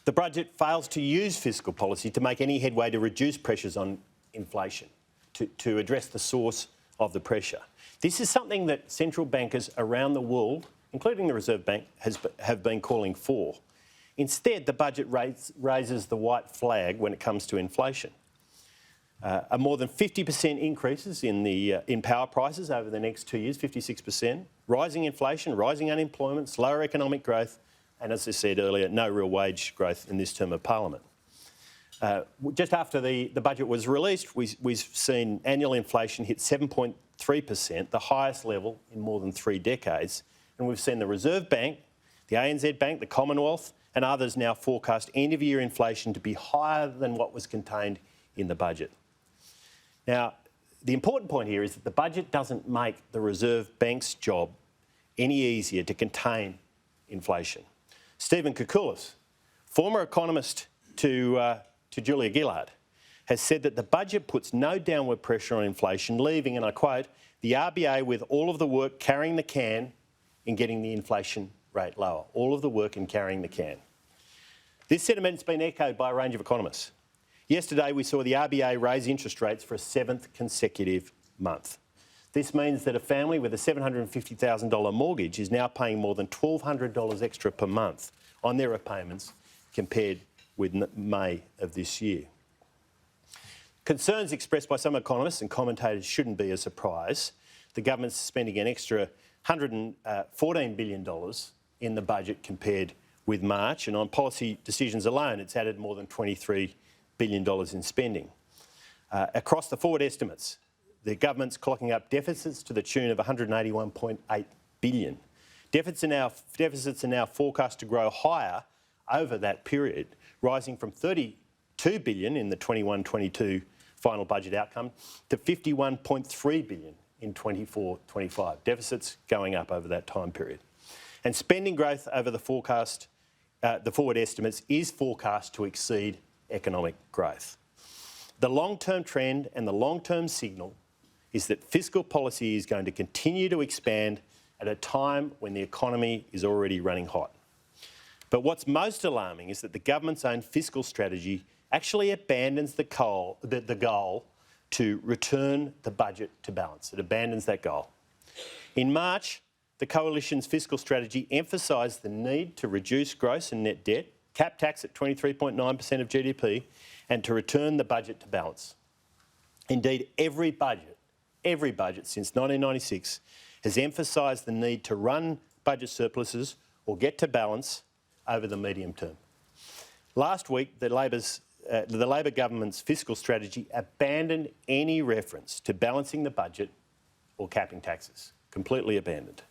The budget fails to use fiscal policy to make any headway to reduce pressures on inflation, to address the source of the pressure. This is something that central bankers around the world, including the Reserve Bank, have been calling for. Instead, the budget raises the white flag when it comes to inflation. A more than 50% increases in power prices over the next 2 years, 56%, rising inflation, rising unemployment, slower economic growth, and as I said earlier, no real wage growth in this term of Parliament. Just after the budget was released, we've seen annual inflation hit 7.3%, the highest level in more than 3 decades. And we've seen the Reserve Bank, the ANZ Bank, the Commonwealth and others now forecast end-of-year inflation to be higher than what was contained in the budget. Now, the important point here is that the budget doesn't make the Reserve Bank's job any easier to contain inflation. Stephen Koukoulas, former economist to Julia Gillard, has said that the budget puts no downward pressure on inflation, leaving, and I quote, the RBA with all of the work carrying the can in getting the inflation rate lower. All of the work in carrying the can. This sentiment's been echoed by a range of economists. Yesterday, we saw the RBA raise interest rates for a 7th consecutive month. This means that a family with a $750,000 mortgage is now paying more than $1,200 extra per month on their repayments compared with May of this year. Concerns expressed by some economists and commentators shouldn't be a surprise. The government's spending an extra $114 billion in the budget compared with March, and on policy decisions alone, it's added more than $23 billion in spending. Across the forward estimates, the government's clocking up deficits to the tune of $181.8 billion. Deficits are now forecast to grow higher over that period, rising from $32 billion in the 21-22 final budget outcome to $51.3 billion in 24-25. Deficits going up over that time period. And spending growth over the forward estimates is forecast to exceed economic growth. The long-term trend and the long-term signal is that fiscal policy is going to continue to expand at a time when the economy is already running hot. But what's most alarming is that the government's own fiscal strategy actually abandons the goal to return the budget to balance. It abandons that goal. In March, the Coalition's fiscal strategy emphasised the need to reduce gross and net debt, cap tax at 23.9% of GDP, and to return the budget to balance. Indeed, every budget since 1996 has emphasised the need to run budget surpluses or get to balance over the medium term. Last week, the Labor government's fiscal strategy abandoned any reference to balancing the budget or capping taxes, completely abandoned.